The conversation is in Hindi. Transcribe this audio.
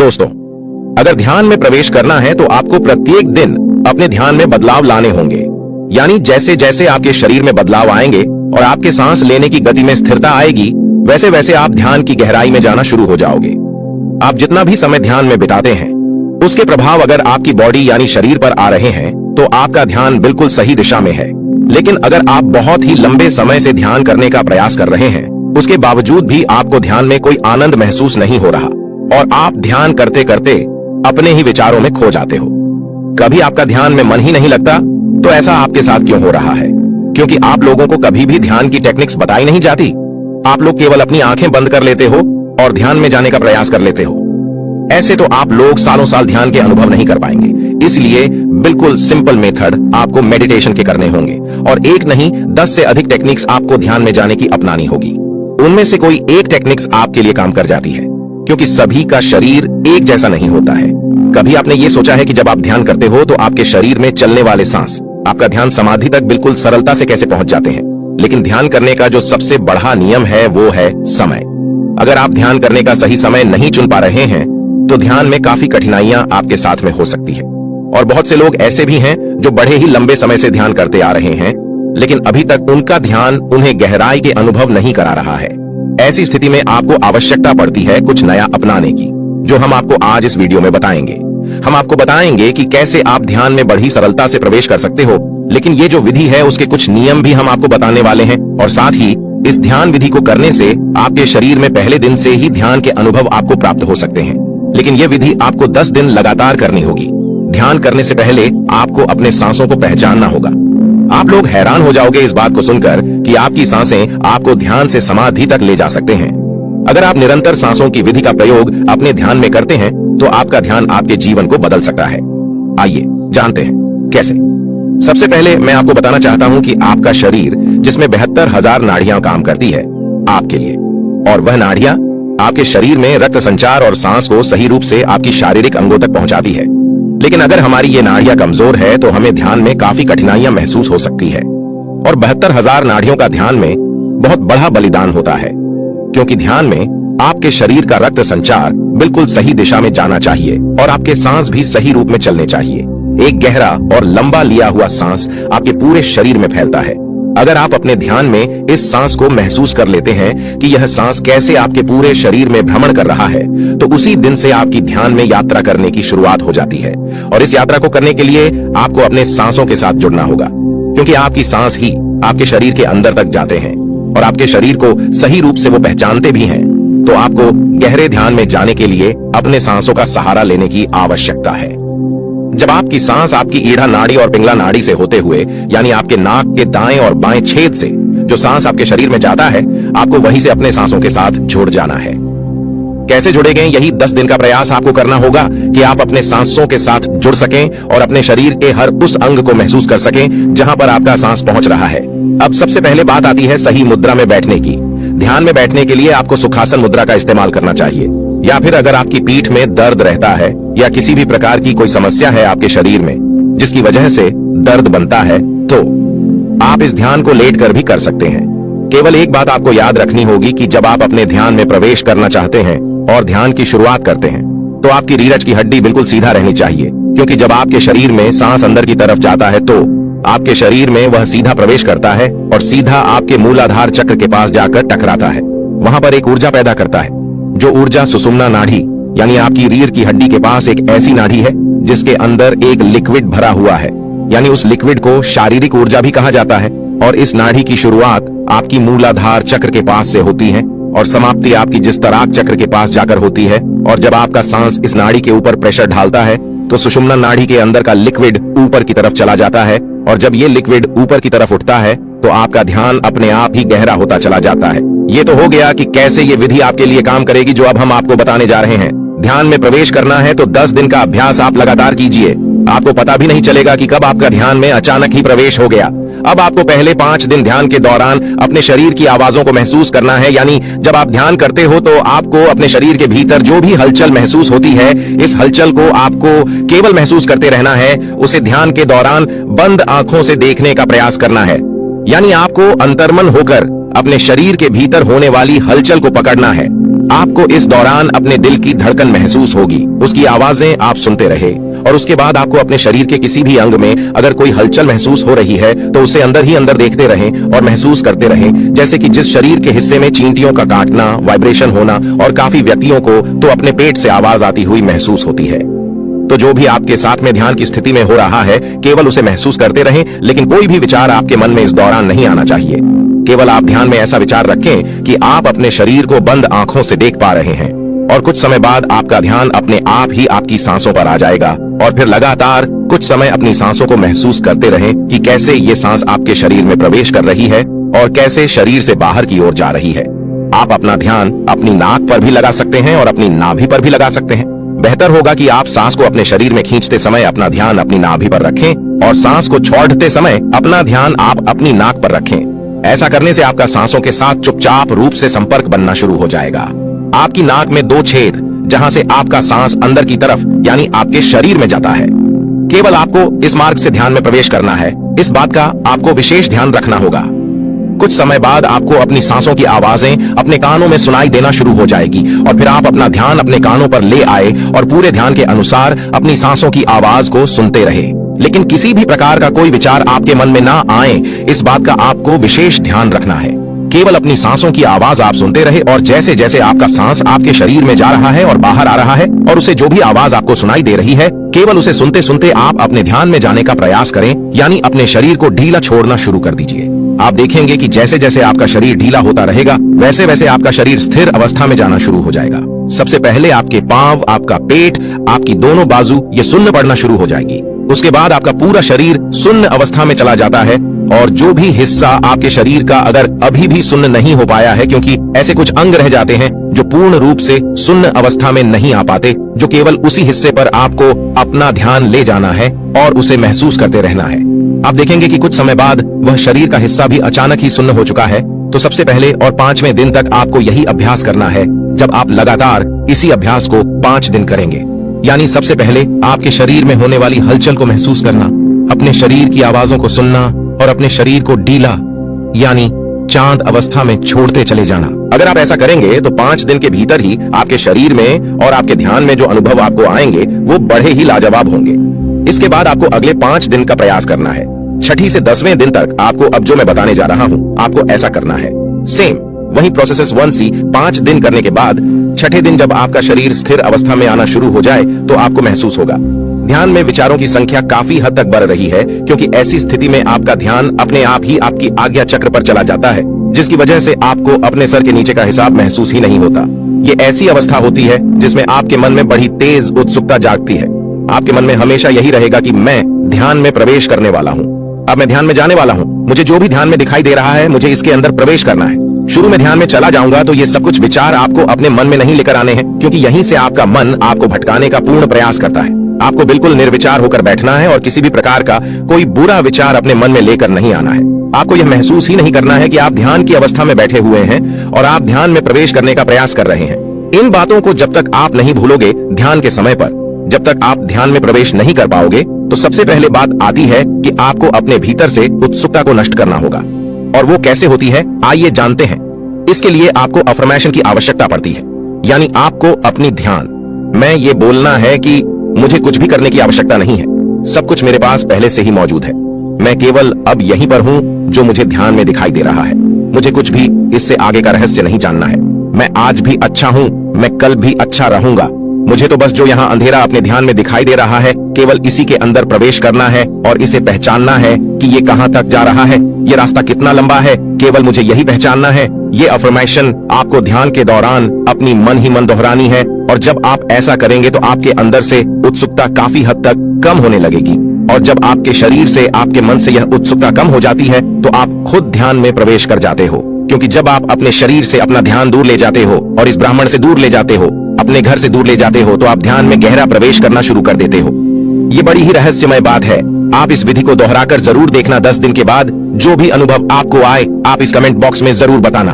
दोस्तों, अगर ध्यान में प्रवेश करना है तो आपको प्रत्येक दिन अपने ध्यान में बदलाव लाने होंगे। यानी जैसे जैसे आपके शरीर में बदलाव आएंगे और आपके सांस लेने की गति में स्थिरता आएगी, वैसे वैसे आप ध्यान की गहराई में जाना शुरू हो जाओगे। आप जितना भी समय ध्यान में बिताते हैं, उसके प्रभाव अगर आपकी बॉडी यानी शरीर पर आ रहे हैं तो आपका ध्यान बिल्कुल सही दिशा में है। लेकिन अगर आप बहुत ही लंबे समय से ध्यान करने का प्रयास कर रहे हैं, उसके बावजूद भी आपको ध्यान में कोई आनंद महसूस नहीं हो रहा और आप ध्यान करते करते अपने ही विचारों में खो जाते हो, कभी आपका ध्यान में मन ही नहीं लगता, तो ऐसा आपके साथ क्यों हो रहा है? क्योंकि आप लोगों को कभी भी ध्यान की टेक्निक्स बताई नहीं जाती। आप लोग केवल अपनी आंखें बंद कर लेते हो और ध्यान में जाने का प्रयास कर लेते हो। ऐसे तो आप लोग सालों साल ध्यान के अनुभव नहीं कर पाएंगे। इसलिए बिल्कुल सिंपल मेथड आपको मेडिटेशन के करने होंगे और एक नहीं 10 से अधिक टेक्निक्स आपको ध्यान में जाने की अपनानी होगी। उनमें से कोई एक टेक्निक्स आपके लिए काम कर जाती है, क्योंकि सभी का शरीर एक जैसा नहीं होता है। कभी आपने ये सोचा है कि जब आप ध्यान करते हो तो आपके शरीर में चलने वाले सांस आपका ध्यान समाधि तक बिल्कुल सरलता से कैसे पहुंच जाते हैं? लेकिन ध्यान करने का जो सबसे बड़ा नियम है वो है समय। अगर आप ध्यान करने का सही समय नहीं चुन पा रहे हैं तो ध्यान में काफी कठिनाइयां आपके साथ में हो सकती है। और बहुत से लोग ऐसे भी हैं जो बड़े ही लंबे समय से ध्यान करते आ रहे हैं, लेकिन अभी तक उनका ध्यान उन्हें गहराई के अनुभव नहीं करा रहा है। ऐसी स्थिति में आपको आवश्यकता पड़ती है कुछ नया अपनाने की, जो हम आपको आज इस वीडियो में बताएंगे। हम आपको बताएंगे कि कैसे आप ध्यान में बड़ी सरलता से प्रवेश कर सकते हो, लेकिन ये जो विधि है उसके कुछ नियम भी हम आपको बताने वाले हैं। और साथ ही इस ध्यान विधि को करने से आपके शरीर में पहले दिन से ही ध्यान के अनुभव आपको प्राप्त हो सकते हैं। लेकिन यह विधि आपको 10 दिन लगातार करनी होगी। ध्यान करने से पहले आपको अपने सांसों को पहचानना होगा। आप लोग हैरान हो जाओगे इस बात को सुनकर कि आपकी सांसें आपको ध्यान से समाधि तक ले जा सकते हैं। अगर आप निरंतर सांसों की विधि का प्रयोग अपने ध्यान में करते हैं तो आपका ध्यान आपके जीवन को बदल सकता है। आइए जानते हैं कैसे। सबसे पहले मैं आपको बताना चाहता हूं कि आपका शरीर, जिसमें 72,000 नाड़ियां काम करती है आपके लिए, और वह नाड़ियां आपके शरीर में रक्त संचार और सांस को सही रूप से आपकी शारीरिक अंगों तक पहुंचाती है। लेकिन अगर हमारी ये नाड़ियां कमजोर है तो हमें ध्यान में काफी कठिनाइयां महसूस हो सकती है। और 72,000 नाड़ियों का ध्यान में बहुत बड़ा बलिदान होता है, क्योंकि ध्यान में आपके शरीर का रक्त संचार बिल्कुल सही दिशा में जाना चाहिए और आपके सांस भी सही रूप में चलने चाहिए। एक गहरा और लंबा लिया हुआ सांस आपके पूरे शरीर में फैलता है। अगर आप अपने ध्यान में इस सांस को महसूस कर लेते हैं कि यह सांस कैसे आपके पूरे शरीर में भ्रमण कर रहा है, तो उसी दिन से आपकी ध्यान में यात्रा करने की शुरुआत हो जाती है। और इस यात्रा को करने के लिए आपको अपने सांसों के साथ जुड़ना होगा, क्योंकि आपकी सांस ही आपके शरीर के अंदर तक जाते हैं और आपके शरीर को सही रूप से वो पहचानते भी हैं। तो आपको गहरे ध्यान में जाने के लिए अपने सांसों का सहारा लेने की आवश्यकता है। जब आपकी सांस आपकी ईढ़ा नाड़ी और पिंगला नाड़ी से होते हुए, यानी आपके नाक के दाएं और बाएं छेद से जो सांस आपके शरीर में जाता है, आपको वहीं से अपने सांसों के साथ जुड़ जाना है। कैसे जुड़ेंगे? यही 10 दिन का प्रयास आपको करना होगा कि आप अपने सांसों के साथ जुड़ सकें और अपने शरीर के हर उस अंग को महसूस कर सकें जहां पर आपका सांस पहुंच रहा है। अब सबसे पहले बात आती है सही मुद्रा में बैठने की। ध्यान में बैठने के लिए आपको सुखासन मुद्रा का इस्तेमाल करना चाहिए, या फिर अगर आपकी पीठ में दर्द रहता है या किसी भी प्रकार की कोई समस्या है आपके शरीर में जिसकी वजह से दर्द बनता है, तो आप इस ध्यान को लेटकर भी कर सकते हैं। केवल एक बात आपको याद रखनी होगी कि जब आप अपने ध्यान में प्रवेश करना चाहते हैं और ध्यान की शुरुआत करते हैं तो आपकी रीढ़ की हड्डी बिल्कुल सीधा रहनी चाहिए, क्योंकि जब आपके शरीर में सांस अंदर की तरफ जाता है तो आपके शरीर में वह सीधा प्रवेश करता है और सीधा आपके मूलाधार चक्र के पास जाकर टकराता है। वहां पर एक ऊर्जा पैदा करता है, जो ऊर्जा सुषुम्ना नाड़ी यानी आपकी रीढ़ की हड्डी के पास एक ऐसी नाड़ी है जिसके अंदर एक लिक्विड भरा हुआ है, यानी उस लिक्विड को शारीरिक ऊर्जा भी कहा जाता है। और इस नाड़ी की शुरुआत आपकी मूलाधार चक्र के पास से होती है और समाप्ति आपकी जिस्तराक चक्र के पास जाकर होती है। और जब आपका सांस इस नाड़ी के ऊपर प्रेशर ढालता है तो सुषुम्ना नाड़ी के अंदर का लिक्विड ऊपर की तरफ चला जाता है, और जब ये लिक्विड ऊपर की तरफ उठता है तो आपका ध्यान अपने आप ही गहरा होता चला जाता है। ये तो हो गया कि कैसे ये विधि आपके लिए काम करेगी, जो अब हम आपको बताने जा रहे हैं। ध्यान में प्रवेश करना है तो 10 दिन का अभ्यास आप लगातार कीजिए। आपको पता भी नहीं चलेगा कि कब आपका ध्यान में अचानक ही प्रवेश हो गया। अब आपको पहले 5 दिन ध्यान के दौरान अपने शरीर की आवाजों को महसूस करना है, यानी जब आप ध्यान करते हो तो आपको अपने शरीर के भीतर जो भी हलचल महसूस होती है, इस हलचल को आपको केवल महसूस करते रहना है। उसे ध्यान के दौरान बंद आंखों से देखने का प्रयास करना है, यानी आपको अंतर्मन होकर अपने शरीर के भीतर होने वाली हलचल को पकड़ना है। आपको इस दौरान अपने दिल की धड़कन महसूस होगी, उसकी आवाजें आप सुनते रहे और उसके बाद आपको अपने शरीर के किसी भी अंग में अगर कोई हलचल महसूस हो रही है तो उसे अंदर ही अंदर देखते रहें और महसूस करते रहें, जैसे कि जिस शरीर के हिस्से में चींटियों का काटना, वाइब्रेशन होना और काफी व्यक्तियों को तो अपने पेट से आवाज आती हुई महसूस होती है। तो जो भी आपके साथ में ध्यान की स्थिति में हो रहा है केवल उसे महसूस करते रहें, लेकिन कोई भी विचार आपके मन में इस दौरान नहीं आना चाहिए। केवल आप ध्यान में ऐसा विचार रखें कि आप अपने शरीर को बंद आंखों से देख पा रहे हैं और कुछ समय बाद आपका ध्यान अपने आप ही आपकी सांसों पर आ जाएगा और फिर लगातार कुछ समय अपनी सांसों को महसूस करते रहें कि कैसे ये सांस आपके शरीर में प्रवेश कर रही है और कैसे शरीर से बाहर की ओर जा रही है। आप अपना ध्यान अपनी नाक पर भी लगा सकते हैं और अपनी नाभि पर भी लगा सकते हैं। बेहतर होगा कि आप सांस को अपने शरीर में खींचते समय अपना ध्यान अपनी नाभि पर रखें और सांस को छोड़ते समय अपना ध्यान आप अपनी नाक पर रखें। ऐसा करने से आपका सांसों के साथ चुपचाप रूप से संपर्क बनना शुरू हो जाएगा। आपकी नाक में 2 छेद जहां से आपका सांस अंदर की तरफ यानी आपके शरीर में जाता है। केवल आपको इस मार्ग से ध्यान में प्रवेश करना है, इस बात का आपको विशेष ध्यान रखना होगा। कुछ समय बाद आपको अपनी सांसों की आवाजें अपने कानों में सुनाई देना शुरू हो जाएगी और फिर आप अपना ध्यान अपने कानों पर ले आए और पूरे ध्यान के अनुसार अपनी सांसों की आवाज को सुनते रहे, लेकिन किसी भी प्रकार का कोई विचार आपके मन में ना आए, इस बात का आपको विशेष ध्यान रखना है। केवल अपनी सांसों की आवाज आप सुनते रहे और जैसे जैसे आपका सांस आपके शरीर में जा रहा है और बाहर आ रहा है और उसे जो भी आवाज आपको सुनाई दे रही है केवल उसे सुनते सुनते आप अपने ध्यान में जाने का प्रयास करें, यानी अपने शरीर को ढीला छोड़ना शुरू कर दीजिए। आप देखेंगे कि जैसे जैसे आपका शरीर ढीला होता रहेगा वैसे वैसे आपका शरीर स्थिर अवस्था में जाना शुरू हो जाएगा। सबसे पहले आपके पांव, आपका पेट, आपकी दोनों बाजू ये सुन्न पड़ना शुरू हो जाएगी। उसके बाद आपका पूरा शरीर सुन्न अवस्था में चला जाता है और जो भी हिस्सा आपके शरीर का अगर अभी भी सुन्न नहीं हो पाया है, क्योंकि ऐसे कुछ अंग रह जाते हैं जो पूर्ण रूप से सुन्न अवस्था में नहीं आ पाते, जो केवल उसी हिस्से पर आपको अपना ध्यान ले जाना है और उसे महसूस करते रहना है। आप देखेंगे कि कुछ समय बाद वह शरीर का हिस्सा भी अचानक ही सुन्न हो चुका है। तो सबसे पहले और 5वें दिन तक आपको यही अभ्यास करना है। जब आप लगातार इसी अभ्यास को 5 दिन करेंगे, यानी सबसे पहले आपके शरीर में होने वाली हलचल को महसूस करना, अपने शरीर की आवाजों को सुनना और अपने शरीर को ढीला यानी चांद अवस्था में छोड़ते चले जाना। अगर आप ऐसा करेंगे तो 5 दिन के भीतर ही आपके शरीर में और आपके ध्यान में जो अनुभव आपको आएंगे वो बड़े ही लाजवाब होंगे। इसके बाद आपको अगले 5 दिन का प्रयास करना है। 6 से 10वें दिन तक आपको अब जो मैं बताने जा रहा हूँ आपको ऐसा करना है। सेम वही प्रोसेस 1C 5 दिन करने के बाद 6ठे दिन जब आपका शरीर स्थिर अवस्था में आना शुरू हो जाए तो आपको महसूस होगा ध्यान में विचारों की संख्या काफी हद तक बढ़ रही है, क्योंकि ऐसी स्थिति में आपका ध्यान अपने आप ही आपकी आज्ञा चक्र पर चला जाता है, जिसकी वजह से आपको अपने सर के नीचे का हिसाब महसूस ही नहीं होता। ये ऐसी अवस्था होती है जिसमें आपके मन में बड़ी तेज उत्सुकता जागती है। आपके मन में हमेशा यही रहेगा कि मैं ध्यान में प्रवेश करने वाला हूँ, अब मैं ध्यान में जाने वाला हूँ, मुझे जो भी ध्यान में दिखाई दे रहा है मुझे इसके अंदर प्रवेश करना है। शुरू में ध्यान में चला जाऊंगा तो ये सब कुछ विचार आपको अपने मन में नहीं लेकर आने हैं, क्योंकि यहीं से आपका मन आपको भटकाने का पूर्ण प्रयास करता है। आपको बिल्कुल निर्विचार होकर बैठना है और किसी भी प्रकार का कोई बुरा विचार अपने मन में लेकर नहीं आना है। आपको यह महसूस ही नहीं करना है कि आप ध्यान की अवस्था में बैठे हुए हैं और आप ध्यान में प्रवेश करने का प्रयास कर रहे हैं। इन बातों को जब तक आप नहीं भूलोगे ध्यान के समय पर, जब तक आप ध्यान में प्रवेश नहीं कर पाओगे, तो सबसे पहले बात आती है कि आपको अपने भीतर से उत्सुकता को नष्ट करना होगा। और वो कैसे होती है आइए जानते हैं। इसके लिए आपको अफर्मेशन की आवश्यकता पड़ती है, यानी आपको अपनी ध्यान में ये बोलना है कि मुझे कुछ भी करने की आवश्यकता नहीं है, सब कुछ मेरे पास पहले से ही मौजूद है। मैं केवल अब यहीं पर हूँ जो मुझे ध्यान में दिखाई दे रहा है। मुझे कुछ भी इससे आगे का रहस्य नहीं जानना है। मैं आज भी अच्छा हूँ, मैं कल भी अच्छा रहूंगा। मुझे तो बस जो यहाँ अंधेरा अपने ध्यान में दिखाई दे रहा है केवल इसी के अंदर प्रवेश करना है और इसे पहचानना है कि ये कहाँ तक जा रहा है, ये रास्ता कितना लंबा है, केवल मुझे यही पहचानना है। ये अफर्मेशन आपको ध्यान के दौरान अपनी मन ही मन दोहरानी है और जब आप ऐसा करेंगे तो आपके अंदर से उत्सुकता काफी हद तक कम होने लगेगी और जब आपके शरीर से आपके मन से यह उत्सुकता कम हो जाती है तो आप खुद ध्यान में प्रवेश कर जाते हो। क्योंकि जब आप अपने शरीर से अपना ध्यान दूर ले जाते हो और इस ब्राह्मण से दूर ले जाते हो, अपने घर से दूर ले जाते हो, तो आप ध्यान में गहरा प्रवेश करना शुरू कर देते हो। ये बड़ी ही रहस्यमय बात है। आप इस विधि को दोहराकर जरूर देखना। 10 दिन के बाद जो भी अनुभव आपको आए आप इस कमेंट बॉक्स में जरूर बताना।